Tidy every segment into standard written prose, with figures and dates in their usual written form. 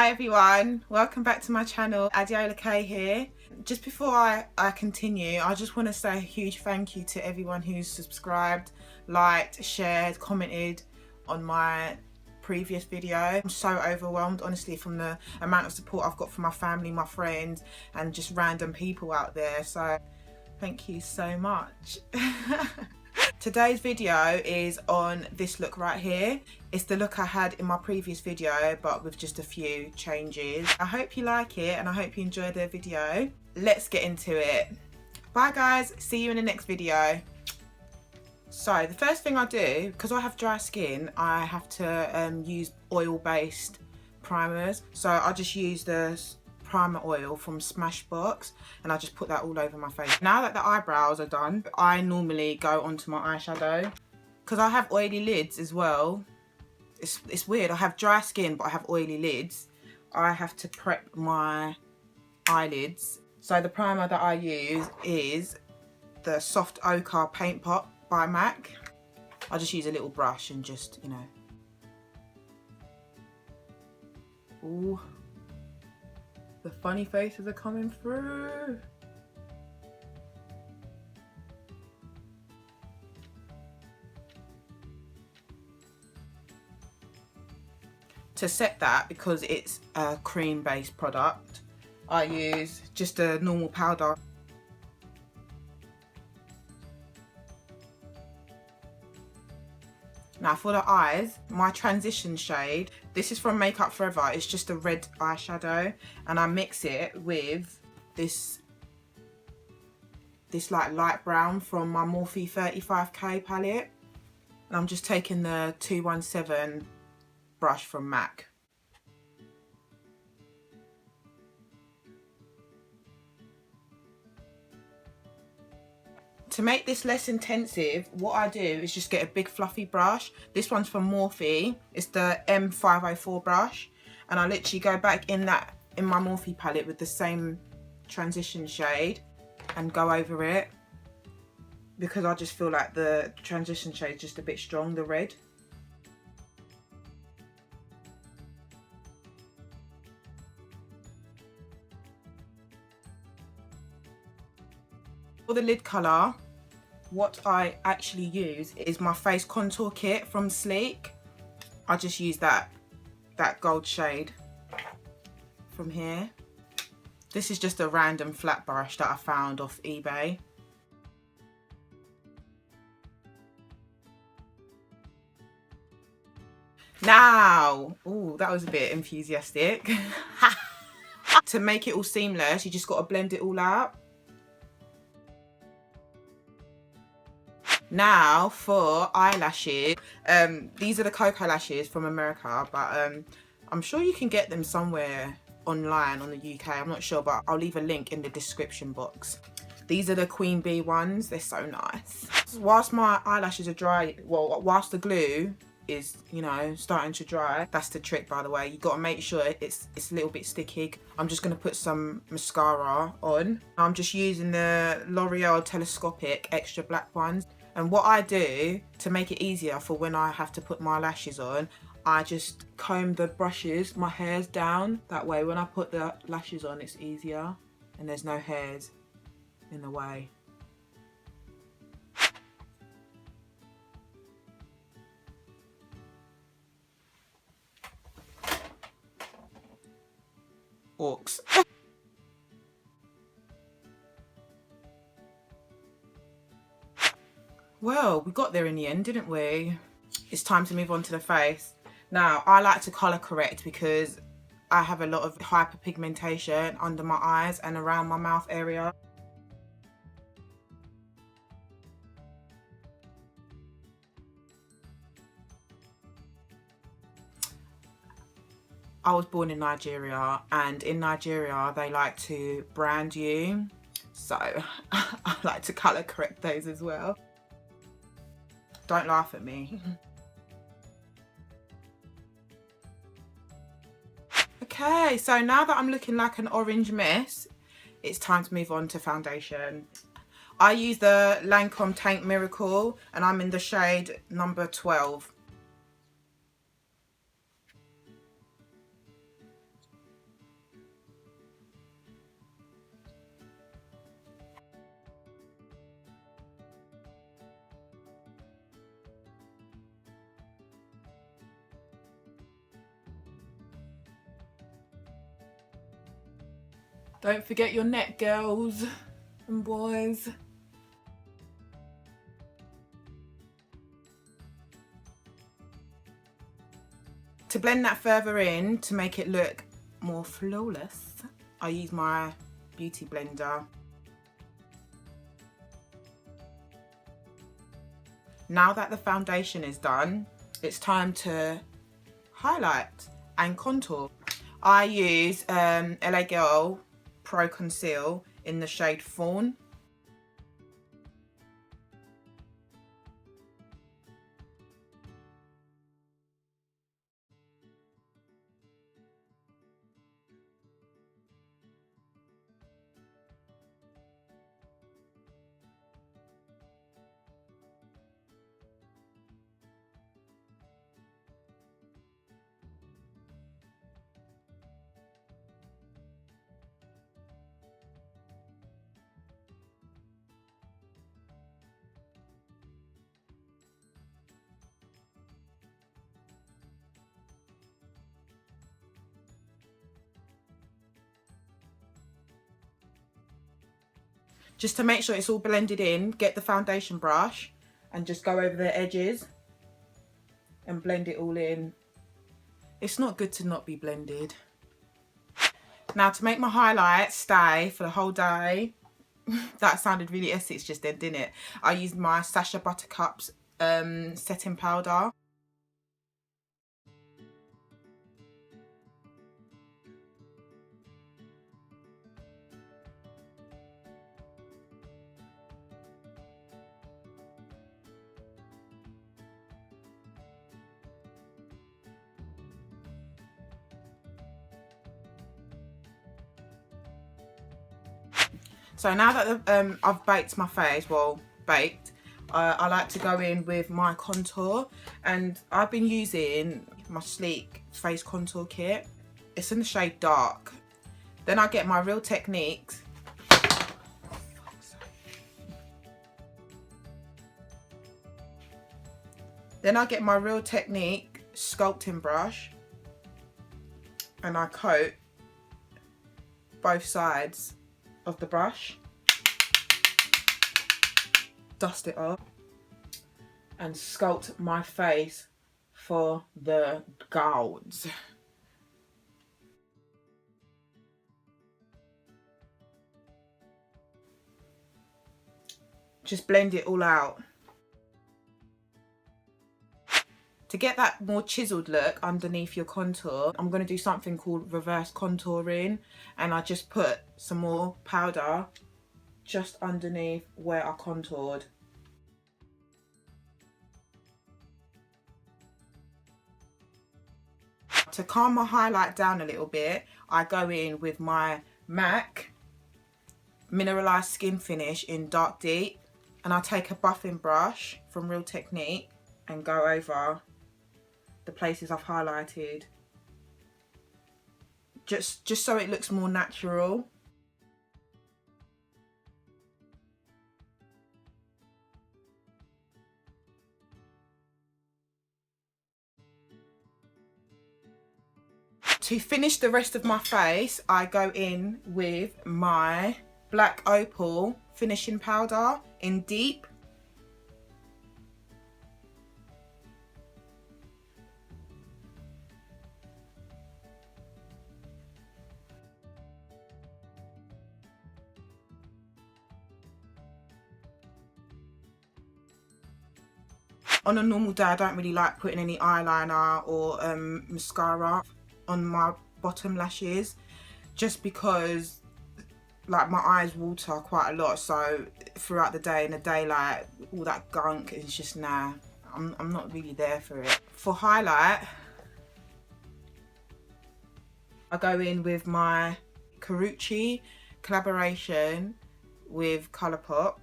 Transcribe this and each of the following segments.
Hi everyone, welcome back to my channel. Adeola K here. Just before I continue, I just want to say a huge thank you to everyone who's subscribed, liked, shared, commented on my previous video. I'm so overwhelmed, honestly, from the amount of support I've got from my family, my friends, and just random people out there. So thank you so much. Today's video is on this look right here. It's the look I had in my previous video, but with just a few changes. I hope you like it and I hope you enjoy the video. Let's get into it. Bye guys, see you in the next video. So the first thing I do, because I have dry skin, I have to use oil-based primers. So I just use the primer oil from Smashbox and I just put that all over my face. Now that the eyebrows are done, I normally go onto my eyeshadow. Because I have oily lids as well. It's weird, I have dry skin but I have oily lids. I have to prep my eyelids. So the primer that I use is the Soft Ochre Paint Pot by MAC. I just use a little brush and just, you know. Ooh. The funny faces are coming through. To set that, because it's a cream based product, I use just a normal powder. Now for the eyes, my transition shade, this is from Makeup Forever. It's just a red eyeshadow and I mix it with this like light brown from my Morphe 35K palette. And I'm just taking the 217 brush from MAC. To make this less intensive, what I do is just get a big fluffy brush. This one's from Morphe. It's the M504 brush. And I literally go back in my Morphe palette with the same transition shade and go over it. Because I just feel like the transition shade is just a bit strong, the red. For the lid colour, what I actually use is my face contour kit from Sleek. I just use that gold shade from here. This is just a random flat brush that I found off eBay. Now, ooh, that was a bit enthusiastic. To make it all seamless, you just got to blend it all out. Now for eyelashes, these are the Koko lashes from America, but I'm sure you can get them somewhere online on the UK, I'm not sure, but I'll leave a link in the description box. These are the Queen Bee ones, they're so nice. Whilst my eyelashes are dry, well, whilst the glue is, you know, starting to dry, that's the trick, by the way, you got to make sure it's a little bit sticky. I'm just going to put some mascara on. I'm just using the L'Oreal Telescopic extra black ones. And what I do to make it easier for when I have to put my lashes on, I just comb the brushes, my hairs down. That way when I put the lashes on, it's easier and there's no hairs in the way. Orcs. Well, we got there in the end, didn't we? It's time to move on to the face. Now, I like to colour correct because I have a lot of hyperpigmentation under my eyes and around my mouth area. I was born in Nigeria, and in Nigeria they like to brand you. So I like to colour correct those as well. Don't laugh at me. Okay, so now that I'm looking like an orange mess, it's time to move on to foundation. I use the Lancome Teint Miracle and I'm in the shade number 12. Don't forget your neck, girls and boys. To blend that further in, to make it look more flawless, I use my beauty blender. Now that the foundation is done, it's time to highlight and contour. I use LA Girl Pro Conceal in the shade Fawn. Just to make sure it's all blended in, get the foundation brush and just go over the edges and blend it all in. It's not good to not be blended. Now to make my highlight stay for the whole day, that sounded really Essex just then, didn't it? I used my Sacha Buttercup's setting powder. So now that I've baked my face, well, baked, I like to go in with my contour, and I've been using my Sleek face contour kit. It's in the shade Dark. Then I get my Real Techniques. Then I get my Real Technique sculpting brush and I coat both sides of the brush, dust it off and sculpt my face for the gods. Just blend it all out. To get that more chiseled look underneath your contour, I'm going to do something called reverse contouring, and I just put some more powder just underneath where I contoured. To calm my highlight down a little bit, I go in with my MAC Mineralized Skin Finish in Dark Deep, and I take a buffing brush from Real Technique and go over the places I've highlighted, just so it looks more natural. To finish the rest of my face, I go in with my Black Opal finishing powder in Deep. On a normal day, I don't really like putting any eyeliner or mascara on my bottom lashes, just because like my eyes water quite a lot, so throughout the day, in the daylight, all that gunk is just, nah, I'm not really there for it. For highlight, I go in with my Karuchi collaboration with Colourpop,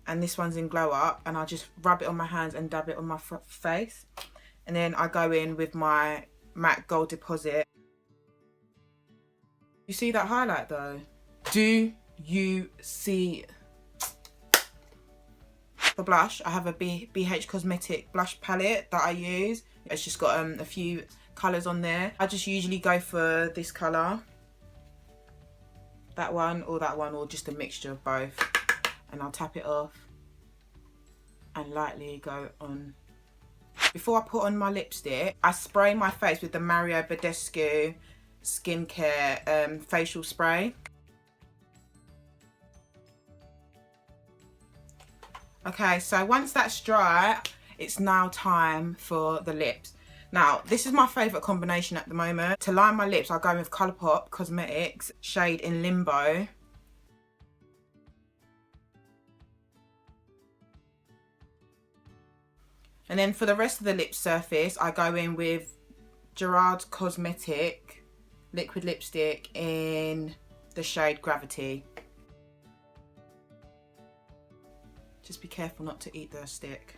and this one's in Glow Up, and I just rub it on my hands and dab it on my face. And then I go in with my MAC Gold Deposit. You see that highlight though? Do you see? For blush, I have a BH Cosmetic blush palette that I use. It's just got a few colours on there. I just usually go for this colour. that one, or just a mixture of both. And I'll tap it off and lightly go on. Before I put on my lipstick, I spray my face with the Mario Badescu skincare facial spray. Okay, so once that's dry, it's now time for the lips. Now, this is my favourite combination at the moment. To line my lips, I'll go with Colourpop Cosmetics, shade in Limbo. And then for the rest of the lip surface, I go in with Gerard Cosmetics liquid lipstick in the shade Gravity. Just be careful not to eat the stick.